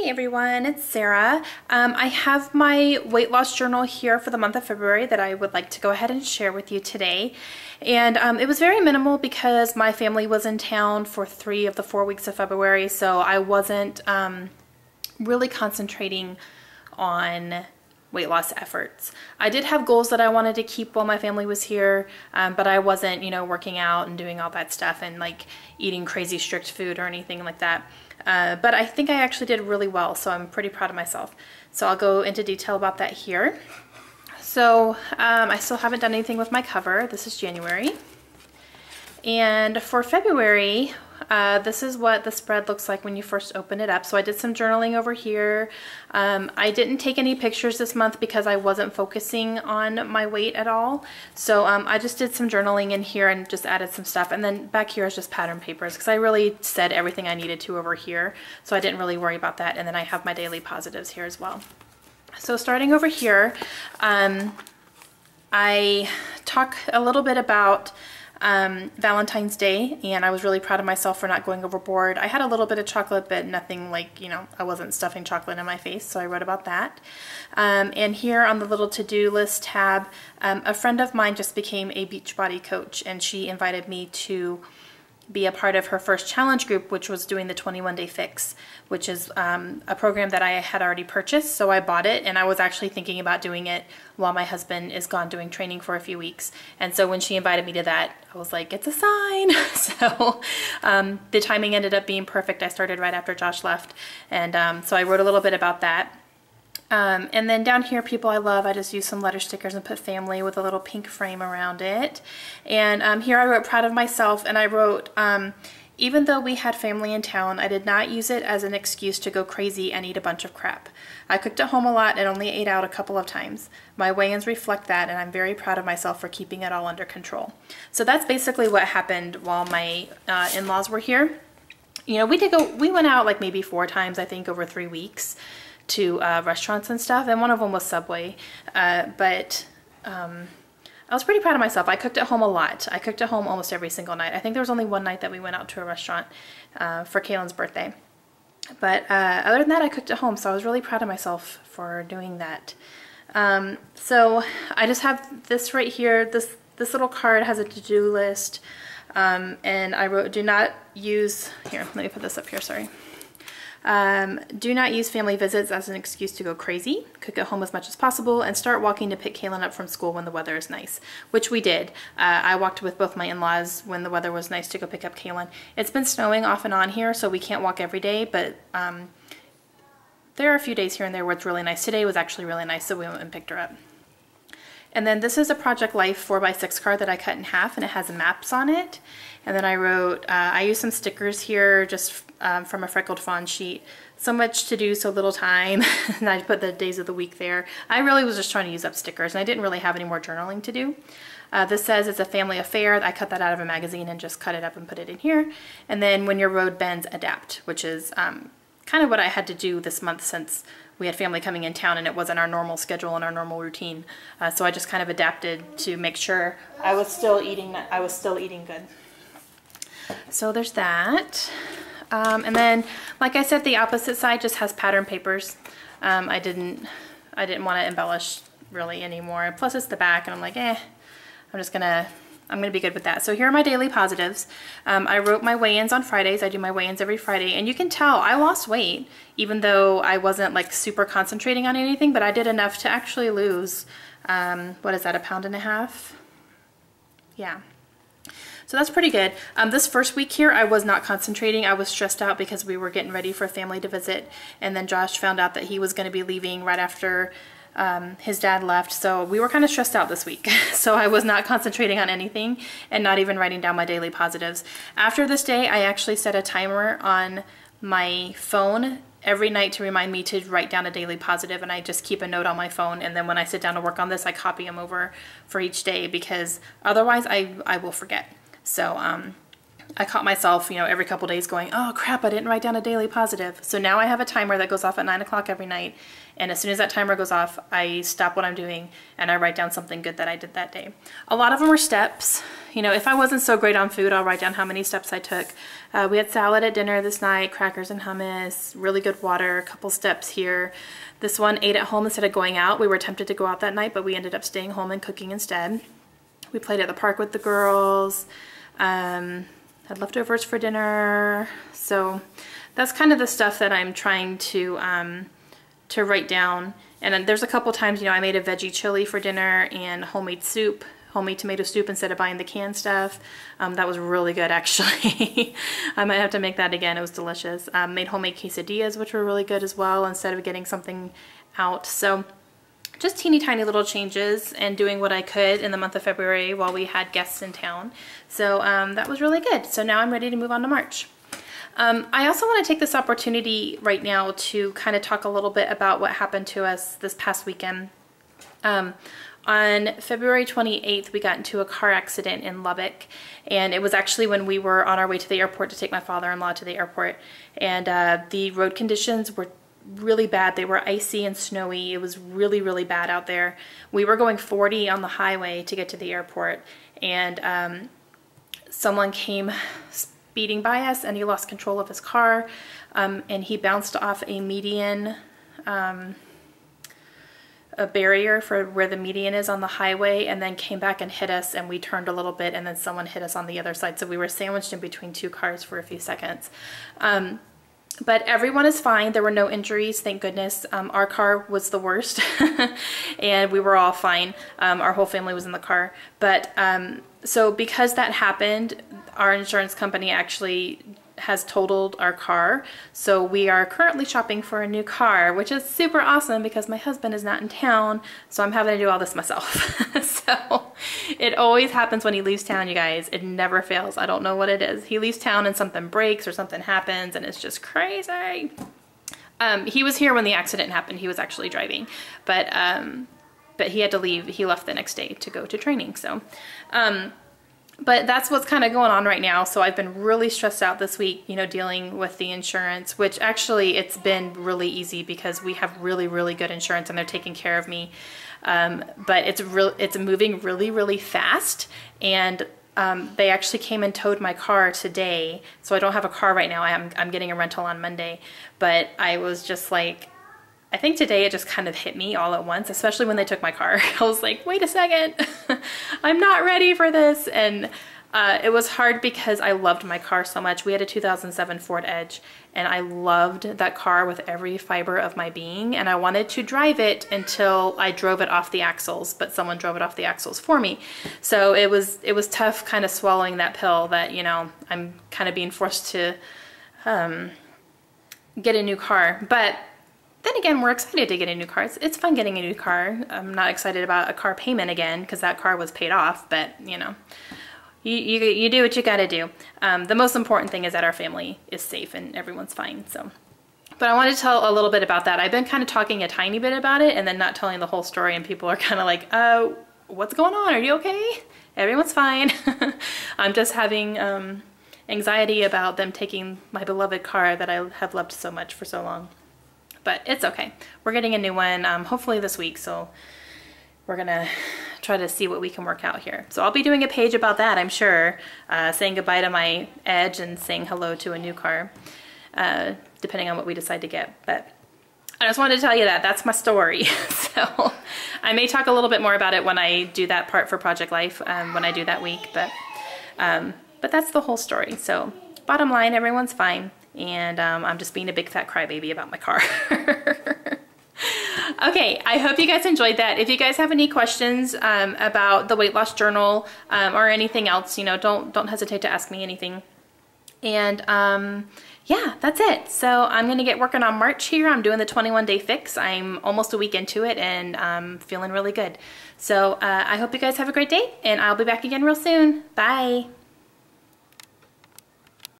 Hey everyone, it's Sarah. I have my weight loss journal here for the month of February that I would like to go ahead and share with you today. And it was very minimal because my family was in town for 3 of the 4 weeks of February, so I wasn't really concentrating on weight loss efforts. I did have goals that I wanted to keep while my family was here, but I wasn't, working out and doing all that stuff and like eating crazy strict food or anything like that. But I think I actually did really well, so I'm pretty proud of myself. So I'll go into detail about that here. So I still haven't done anything with my cover. This is January. And for February, this is what the spread looks like when you first open it up. So I did some journaling over here. I didn't take any pictures this month because I wasn't focusing on my weight at all. So I just did some journaling in here and just added some stuff. And then back here is just pattern papers because I really said everything I needed to over here. So I didn't really worry about that. And then I have my daily positives here as well. So starting over here, I talk a little bit about Valentine's Day, and I was really proud of myself for not going overboard. I had a little bit of chocolate, but nothing like, I wasn't stuffing chocolate in my face, so I wrote about that. And here on the little to-do list tab, a friend of mine just became a Beachbody coach, and she invited me to be a part of her first challenge group, which was doing the 21-day fix, which is a program that I had already purchased. So I bought it, and I was actually thinking about doing it while my husband is gone doing training for a few weeks. And so when she invited me to that, I was like, it's a sign. So the timing ended up being perfect. I started right after Josh left. And so I wrote a little bit about that. And then down here, people I love, I just used some letter stickers and put family with a little pink frame around it. And here I wrote proud of myself, and I wrote, even though we had family in town, I did not use it as an excuse to go crazy and eat a bunch of crap. I cooked at home a lot and only ate out a couple of times. My weigh-ins reflect that, and I'm very proud of myself for keeping it all under control. So that's basically what happened while my in-laws were here. We went out like maybe 4 times, I think, over 3 weeks to restaurants and stuff, and one of them was Subway, but I was pretty proud of myself. I cooked at home a lot. I cooked at home almost every single night. I think there was only one night that we went out to a restaurant for Kaylin's birthday, but other than that, I cooked at home, so I was really proud of myself for doing that. So I just have this right here. This little card has a to-do list, and I wrote, do not use, here, let me put this up here, sorry. Do not use family visits as an excuse to go crazy. Cook at home as much as possible and start walking to pick Kaylin up from school when the weather is nice, which we did. I walked with both my in-laws when the weather was nice to go pick up Kaylin. It's been snowing off and on here, so we can't walk every day, but there are a few days here and there where it's really nice. Today was actually really nice, so we went and picked her up. And then this is a Project Life 4x6 card that I cut in half, and it has maps on it. And then I wrote, I used some stickers here just from a Freckled Fawn sheet. So much to do, so little time. And I put the days of the week there. I really was just trying to use up stickers, and I didn't really have any more journaling to do. This says it's a family affair. I cut that out of a magazine and just cut it up and put it in here. And then when your road bends, adapt, which is kind of what I had to do this month since we had family coming in town and it wasn't our normal schedule and our normal routine. So I just kind of adapted to make sure I was still eating good. So there's that. And then, like I said, the opposite side just has pattern papers. I didn't want to embellish really anymore. Plus it's the back, and I'm like, I'm gonna be good with that. So here are my daily positives. I wrote my weigh-ins on Fridays. I do my weigh-ins every Friday, and you can tell I lost weight, even though I wasn't like super concentrating on anything, but I did enough to actually lose, what is that, 1.5 pounds? Yeah. So that's pretty good. This first week here, I was not concentrating. I was stressed out because we were getting ready for a family to visit, and then Josh found out that he was gonna be leaving right after his dad left, so we were kind of stressed out this week. So I was not concentrating on anything and not even writing down my daily positives. After this day, I actually set a timer on my phone every night to remind me to write down a daily positive, and I just keep a note on my phone, and then when I sit down to work on this, I copy them over for each day, because otherwise I will forget. So I caught myself, every couple days going, oh crap, I didn't write down a daily positive. So now I have a timer that goes off at 9 o'clock every night. And as soon as that timer goes off, I stop what I'm doing and I write down something good that I did that day. A lot of them are steps. If I wasn't so great on food, I'll write down how many steps I took. We had salad at dinner this night, crackers and hummus, really good water, a couple steps here. This one ate at home instead of going out. We were tempted to go out that night, but we ended up staying home and cooking instead. We played at the park with the girls. Had leftovers for dinner. So that's kind of the stuff that I'm trying to write down. And then there's a couple times, I made a veggie chili for dinner and homemade soup, homemade tomato soup instead of buying the canned stuff. That was really good, actually. I might have to make that again. It was delicious. Made homemade quesadillas, which were really good as well, instead of getting something out. So just teeny tiny little changes and doing what I could in the month of February while we had guests in town. So that was really good. So now I'm ready to move on to March. I also want to take this opportunity right now to kind of talk a little bit about what happened to us this past weekend. On February 28th, we got into a car accident in Lubbock, and it was actually when we were on our way to the airport to take my father-in-law to the airport, and the road conditions were really bad. They were icy and snowy. It was really, really bad out there. We were going 40 on the highway to get to the airport, and someone came speeding by us and he lost control of his car, and he bounced off a median, a barrier for where the median is on the highway, and then came back and hit us, and we turned a little bit and then someone hit us on the other side. So we were sandwiched in between two cars for a few seconds. But everyone is fine. There were no injuries, thank goodness. Our car was the worst and we were all fine. Our whole family was in the car. But so because that happened, our insurance company actually has totaled our car. So we are currently shopping for a new car, which is super awesome because my husband is not in town. So I'm having to do all this myself. So it always happens when he leaves town, you guys. It never fails. I don't know what it is. He leaves town and something breaks or something happens and it's just crazy. He was here when the accident happened. He was actually driving, but he had to leave. He left the next day to go to training. So, but that's what's kind of going on right now. So I've been really stressed out this week, dealing with the insurance, which actually it's been really easy because we have really, really good insurance and they're taking care of me. But it's moving really, really fast. And they actually came and towed my car today. So I don't have a car right now. I'm getting a rental on Monday. But I was just like, I think today it just kind of hit me all at once, especially when they took my car. I was like, wait a second, I'm not ready for this. And it was hard because I loved my car so much. We had a 2007 Ford Edge and I loved that car with every fiber of my being. And I wanted to drive it until I drove it off the axles, but someone drove it off the axles for me. So it was tough kind of swallowing that pill that, I'm kind of being forced to get a new car. But then again, we're excited to get a new car. It's fun getting a new car. I'm not excited about a car payment again because that car was paid off, but you do what you gotta do. The most important thing is that our family is safe and everyone's fine. So, but I wanted to tell a little bit about that. I've been kind of talking a tiny bit about it and then not telling the whole story, and people are kind of like, what's going on? Are you okay? Everyone's fine. I'm just having anxiety about them taking my beloved car that I have loved so much for so long. But it's okay. We're getting a new one hopefully this week, so we're gonna try to see what we can work out here. So I'll be doing a page about that, I'm sure, saying goodbye to my Edge and saying hello to a new car, depending on what we decide to get. But I just wanted to tell you that's my story. So I may talk a little bit more about it when I do that part for Project Life, when I do that week, but that's the whole story. So bottom line, everyone's fine. And I'm just being a big fat crybaby about my car. Okay, I hope you guys enjoyed that. If you guys have any questions about the weight loss journal or anything else, don't hesitate to ask me anything. And yeah, that's it. So I'm gonna get working on March here. I'm doing the 21-day fix. I'm almost a week into it and I'm feeling really good. So I hope you guys have a great day and I'll be back again real soon. Bye.